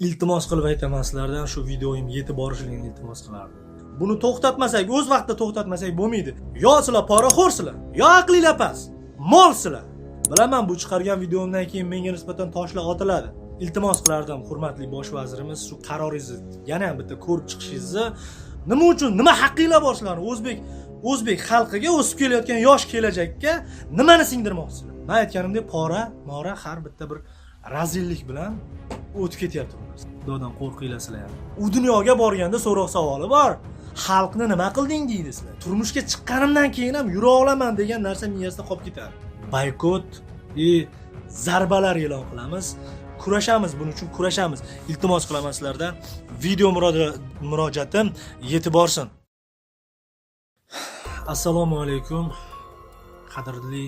iltimos qilib aytaman sizlardan shu videoyim yetib borishligini iltimos qilardim. Buni to'xtatmasak, o'z vaqtida to'xtatmasak bo'lmaydi. Yo sizlar poraxo'rsizlar, yo aqlinglar past, molsizlar. Bilaman, bu chiqargan videomdan keyin menga nisbatan toshlar otiladi. Iltimos qilardim, hurmatli bosh vazirimiz, shu qaroringizni yana ham bitta ko'rib chiqishingizni, nima uchun, nima haqqinglar bor sizlarning o'zbek xalqiga, o'sib kelayotgan yosh kelajakka nimani singdirmoqchisizlar? Men aytganimdek mora har bitta bir razillik bilan o'tib ketyapti bu narsa. Xudodan qo'rqinglar sizlar ham. U dunyoga borganda so'roq savoli bor. Xalqni nima qilding deydi sizlar. Turmushga chiqqanimdan keyin ham yura olaman degan narsa miyasida qolib ketadi. Boykot zarbalar e'lon qilamiz. Kurashamiz, buning uchun kurashamiz. Iltimos qilaman sizlardan, video murojaatim yetib borsin. Assalomu alaykum. Qadrli,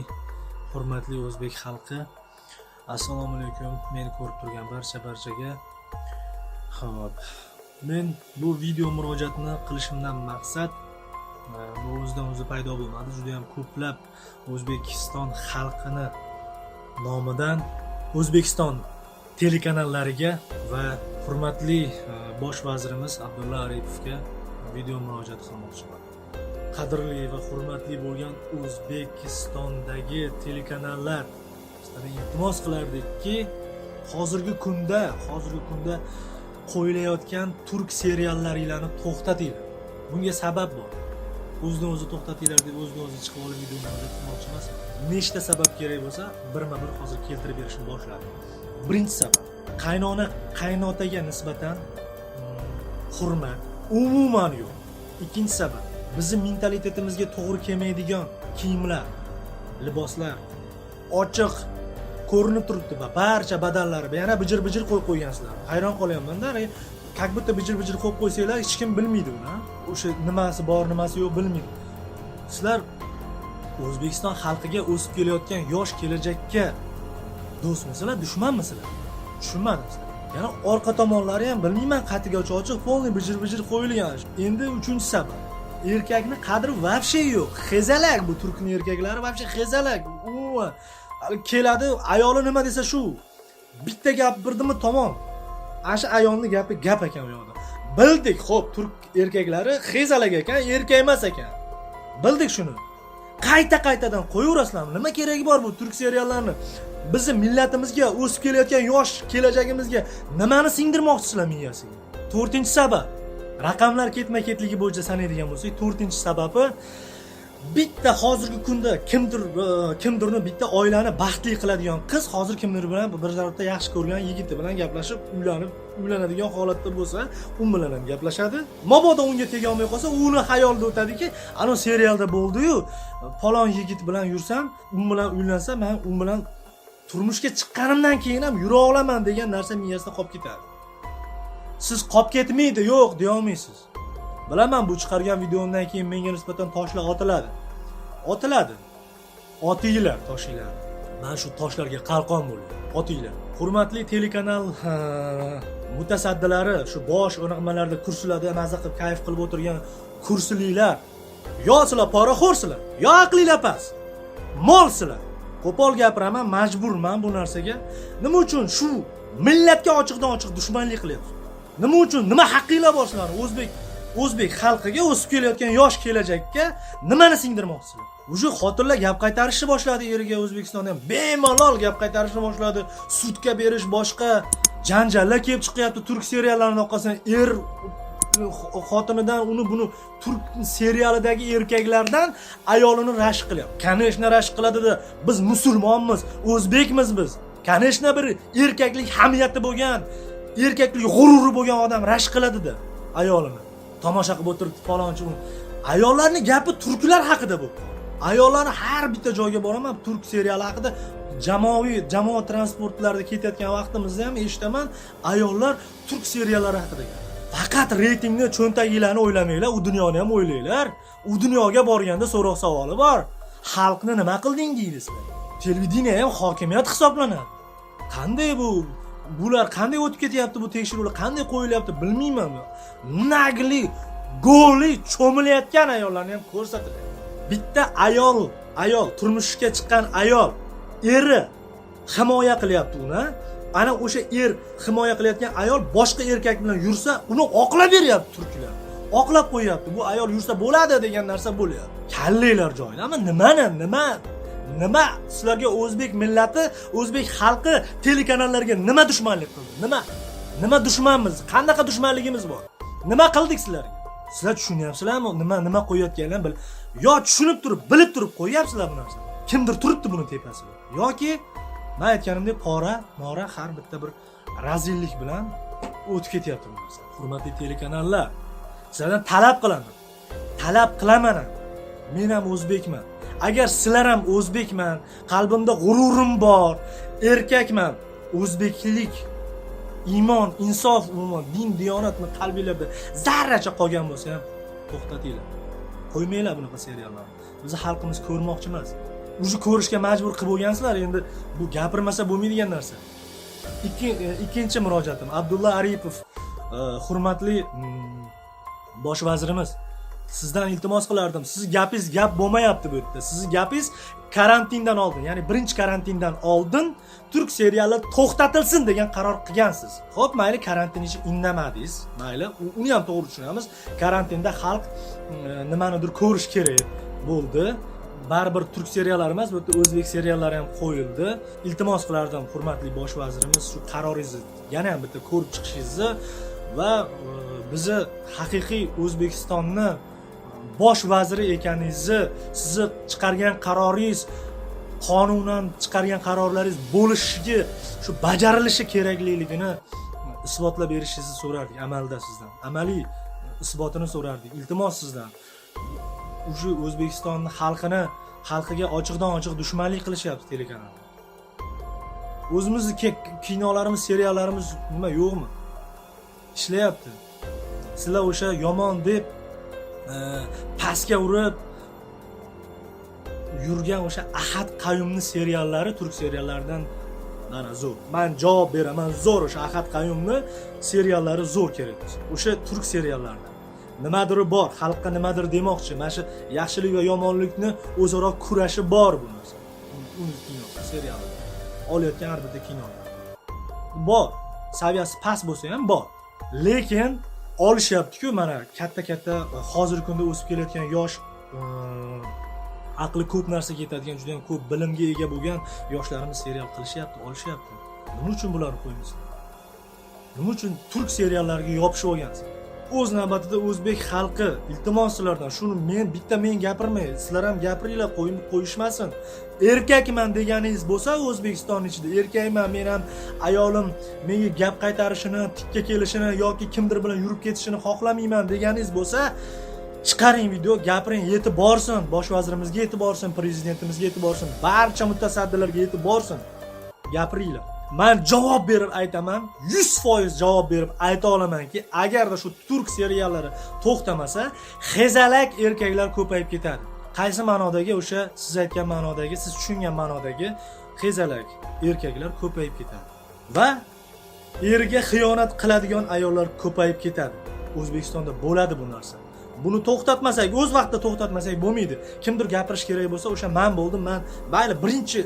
hurmatli o'zbek xalqi. Assalomu alaykum. Meni ko'rib turgan barchaga. Xo'p. Men bu video murojaatini qilishimdan maqsad bu o'zidan o'zi paydo bo'lmadi. Juda ham ko'plab O'zbekiston xalqini nomidan O'zbekiston telekanallariga va hurmatli bosh vazirimiz Abdulla Aripovga video murojaat qilmoqchiman. Qadrli va hurmatli bo'lgan O'zbekistondagi telekanallar, sizlarga iltimos qilardikki, hozirgi kunda qo'yilayotgan turk seriallaringlarni to'xtatinglar. Bunga sabab bor. O'zidan o'zi to'xtatinglar deb o'zidan o'zi chiqib olib video murojaat qilmoqchi emas. Nechta sabab kerak bo'lsa, birma-bir hozir keltirib berishni boshladim. Birinchi sabab, qaynotaga nisbatan hurmat umuman yo'q. Ikkinchi sabab, bizning mentalitetimizga to'g'ri kelmaydigan kiyimlar, liboslar ochiq ko'rinib turibdi. Barcha badallari yana bijir-bijir qo'yib qo'ygansizlar. Hayron qolyapman-da. Как будто bijir-bijir qo'yib qo'ysanglar, hech kim bilmaydi uni. O'sha nimasi bor, nimasi yo'q bilmaydi. Sizlar O'zbekiston xalqiga o'sib kelayotgan yosh kelajakka do'stmisizlar, dushmanmisizlar? Tushunmadim sizlar. Yana orqa tomonlari ham bilmayman, qatiga ochiq polni bijir-bijir qo'yilgan. Endi uchinchi sabab. Erkakni qadri vobshe yo'q. Xezalak bu turkning erkaklari vobshe xezalak. Keladi, ayoli nima desa shu. Bitta gap birdimi tamom. Asha ayolning gapi gap ekan u yoqda. Bildik, xo'p, turk erkaklari xezalak ekan, erkak emas ekan. Bildik shuni. Qaytadan qo'yaverasizlarmi? Nima keragi bor bu turk seriallarini? Bizning millatimizga, o'sib kelayotgan yosh kelajagimizga nimani singdirmoqchisizlar miyasiga? 4-sabab. Raqamlar ketma-ketligi bo'yicha sanaydigan bo'lsak, 4-sababi bitta hozirgi kunda kimdirni bitta oilani baxtli qiladigan qiz hozir kimdir bilan bir tarafda yaxshi ko'rgan yigiti bilan gaplashib, uylanadigan holatda bo'lsa, u bilan ham gaplashadi. Mabodo unga tega olmay qolsa, uni xayolida o'tadiki, ana serialda bo'ldi-yu, falon yigit bilan yursam, u bilan uylansam, men u bilan turmushga chiqqanimdan keyin ham yura olaman degan narsa miyasida qolib ketadi. Siz qolib ketmaydi, yo'q deya olmaysiz. Bilaman, bu chiqargan videomdan keyin menga nisbatan toshlar otiladi. Otinglar toshinglar. Men shu toshlarga qalqon bo'laman. Otinglar. Hurmatli telekanal mutasaddilari, shu bosh o'rnamalarda kursilarda maza qilib kayf qilib o'tirgan kursililar. Yo sizlar poraxo'rsizlar, yo aqlinglar past. Molsizlar. Qo'pol gapiraman, majburman bu narsaga. Nima uchun shu millatga ochiqdan-ochiq dushmanlik qilyapsiz? Nima uchun? Nima haqqinglar bor sizlarning o'zbek xalqiga, o'sib kelayotgan yosh kelajakka nimani singdirmoqchisizlar? Uje xotinlar gap qaytarishni boshladi, eriga O'zbekistonda ham bemalol gap qaytarishni boshladi. Sudga berish boshqa janjallar kelib chiqyapti turk seriallarining orqasidan. Xotinidan buni turk serialidagi erkaklardan ayolini rashk qilyapti. Kaneshna rashk qiladi-da, biz musulmonmiz, o'zbekmiz biz. Kaneshna bir erkaklik hamiyati bo'lgan, erkaklik g'ururi bo'lgan odam rashk qiladi-da ayolini. Tomosha qilib o'tiribdi falonchi. Ayollarning gapi turklar haqida bu. Ayollarni har bitta joyga boraman, turk seriali haqida jamoat transportlarida ketayotgan vaqtimizda ham eshitaman, ayollar turk seriallari haqida. Faqat reytingni, cho'ntaginglarni o'ylamanglar, u dunyoni ham o'ylanglar. U dunyoga borganda so'roq savoli bor. Xalqni nima qilding deysizlar. Televideniya ham hokimiyat hisoblanadi. Qanday bu? Bular qanday o'tib ketyapti, bu tekshiruvlar qanday qo'yilyapti bilmayman. Nagli, go'li cho'milayotgan ayollarni ham ko'rsatiladi. Bitta ayol turmushga chiqqan ayol eri himoya qilyapti uni. ana o'sha er himoya qilayotgan ayol boshqa erkak bilan yursa, uni oqlab beryapti turklar. Oqlab qo'yapti. Bu ayol yursa bo'ladi degan narsa bo'lyapti. Kallanglar joyida. Ammo nima sizlarga o'zbek millati, o'zbek xalqi telekanallarga nima dushmanlik qildi? Nima dushmanmiz? Qanaqa dushmanligimiz bor? Nima qildik sizlarga? Sizlar tushunyapsizlarmi? Nima qo'yayotganini yo tushunib turib, bilib turib qo'yyapsizlar bu narsani. Kimdir turibdi buni tepasida. Yoki men aytganimdek mora har bitta bir razillik bilan o'tib ketyapti bu narsa. Hurmatli telekanallar, sizlardan talab qilaman. Men ham o'zbekman. Agar sizlar ham o'zbekman, qalbimda g'ururim bor, erkakman, o'zbeklik, iymon, insof, umuman din, diyonatni qalbingizda zarracha qolgan bo'lsa ham to'xtatinglar. Qo'ymanglar bunaqa seriallarni. Bizni xalqimiz ko'rmoqchi emas. O'zi ko'rishga majbur qilib bo'lgansizlar, endi bu gapirmasa bo'lmaydigan narsa. Ikkinchi murojaatim Abdulla Aripov, hurmatli bosh vazirimiz, sizdan iltimos qilardim. Siz gapingiz gap bo'lmayapti bu yerda. Sizning gapingiz karantindan oldin, ya'ni birinchi karantindan oldin turk seriali to'xtatilsin degan qaror qilgansiz. Xo'p, mayli karantin ichi indamadingiz. Mayli, uni ham to'g'ri tushunamiz. Karantinda xalq nimanidir ko'rish kerak bo'ldi. Baribir turk seriallari emas, bu yerda o'zbek seriallari ham qo'yildi. Iltimos qilardim hurmatli bosh vazirimiz, shu qaroringizni yana ham bitta ko'rib chiqishingizni va bizni haqiqiy O'zbekistonni bosh vaziri ekaningizni, sizni chiqargan qaroringiz, qonunan chiqargan qarorlaringiz bo'lishiga, shu bajarilishi kerakligini isbotlab berishingizni so'rardik amalda sizdan. Amaliy isbotini so'rardik. Iltimos sizdan. O'sha O'zbekistonning xalqiga ochiqdan-ochiq dushmanlik qilishyapti telekanallar. O'zimizning kinolarimiz, seriallarimiz nima yo'qmi? Ishlayapti. Sizlar o'sha yomon deb pastga urib yurgan o'sha Ahad Qayumni seriallari turk seriallaridan mana zo'r. Men javob beraman, zo'r o'sha Ahad Qayumni seriallari zo'r kerak. O'sha turk seriallaridan nimadir bor, xalqqa nimadir demoqchi. Mana shu yaxshilik va yomonlikni o'zaro kurashi bor bu narsa. Uni kino, seriallar. Olayotgan har bitta kinolar. Bor. Saviyasi past bo'lsa ham bor. Lekin olishyapti-ku, mana katta hozirgi kunda o'sib kelayotgan yosh aqli ko'p narsa ketadigan, juda ham ko'p bilimga ega bo'lgan yoshlarimiz serial qilishyapti, olishyapti. Nima uchun bularni qo'ymaysiz? Nima uchun turk seriallariga yopishib olgansiz? O'z navbatida o'zbek xalqi, iltimos sizlardan shuni men gapirmay, sizlar ham gapiringlar, qo'yishmasin. Erkakman deganingiz bo'lsa, O'zbekiston ichida erkakman, men ham ayolim menga gap qaytarishini, tikka kelishini yoki kimdir bilan yurib ketishini xohlamayman deganingiz bo'lsa, chiqaring video, gapiring, yetib borsin, bosh vazirimizga yetib borsin, prezidentimizga yetib borsin, barcha mutasaddilarga yetib borsin. Gapiringlar. Men javob berib aytaman, 100% javob berib ayta olamanki, agarda shu turk seriallari to'xtamasa, xezalak erkaklar ko'payib ketadi. Qaysi ma'nodagi, o'sha siz aytgan ma'nodagi, siz tushungan ma'nodagi xezalak erkaklar ko'payib ketadi va eriga xiyonat qiladigan ayollar ko'payib ketadi. O'zbekistonda bo'ladi bu narsa. Buni to'xtatmasak, o'z vaqtida to'xtatmasak bo'lmaydi. Kimdir gapirish kerak bo'lsa, o'sha men bo'ldim, men mayli birinchi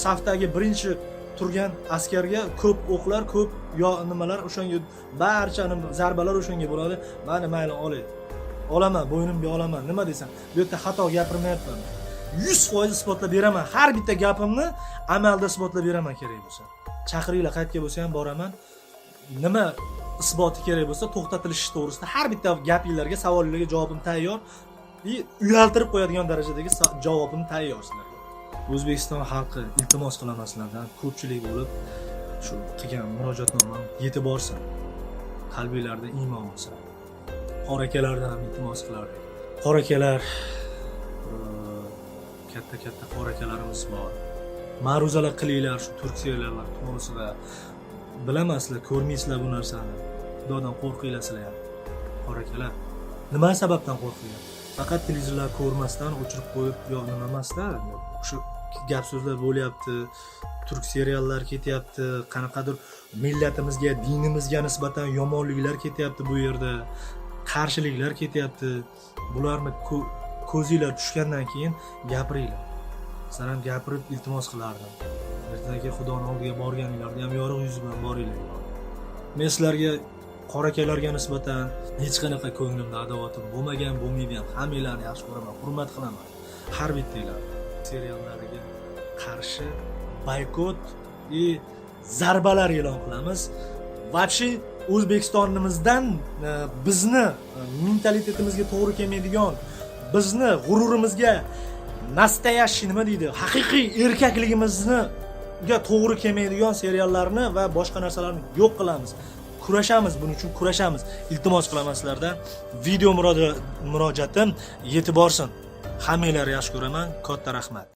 safdagi birinchi turgan askarga ko'p o'qlar, ko'p nimalar o'shanga barcha zarbalar o'shanga bo'ladi. Meni mayli olaman, bo'ynimga olaman. Nima desam, bu yerda xato gapirmayapman. 100% isbotlab beraman. Har bitta gapimni amalda isbotlab beraman kerak bo'lsa. Chaqiringlar, qayerga bo'lsa ham boraman. Nima isboti kerak bo'lsa, to'xtatilishi to'g'risida har bitta gapingizlarga, savollarga javobim tayyor. Uyaltirib qo'yadigan darajadagi javobim tayyor sizlarga. O'zbekiston xalqi, iltimos qilaman sizlardan, ko'pchilik bo'lib shu qilgan murojaatnomam yetib borsin. Qalbingizlarda iymon bo'lsin. Qora akalardan ham iltimos qilardik. Qora akalar, katta qora akalarimiz bor. Ma'ruzalar qilinglar shu turk seriallari to'g'risida. Bilamasizlar, ko'rmaysizlar bu narsani. Xudodan qo'rqinglar sizlar ham. Qora akalar, nima sababdan qo'rqinglar? Faqat televizorlar ko'rmasdan o'chirib qo'yib yo nima emasdan, shu gap so'zlar bo'lyapti, turk seriallar ketyapti, qanaqadir millatimizga, dinimizga nisbatan yomonliklar ketyapti bu yerda, qarshiliklar ketyapti. Bularni ko'zinglar tushgandan keyin gapiringlar. Sizlar ham gapirib iltimos qilardim. aka xudoni oldiga borganinglarda ham yorug' yuz bilan boringlar. Men sizlarga qora akalarga nisbatan hech qanaqa ko'nglimda adovatim bo'lmagan, bo'lmaydi ham. Hammanglarni yaxshi ko'raman, hurmat qilaman. Har bittanglar seriallariga qarshi boykot va zarbalar e'lon qilamiz. Вообще O'zbekistonimizdan bizni mentalitetimizga to'g'ri kelmaydigan, bizni g'ururimizga nastoyashi nima deydi, haqiqiy erkakligimizga to'g'ri kelmaydigan seriallarni va boshqa narsalarni yo'q qilamiz. Kurashamiz, buning uchun kurashamiz. Iltimos qilaman sizlardan. Video murojaatim yetib borsin. Hammanglarni yaxshi ko'raman. Katta rahmat.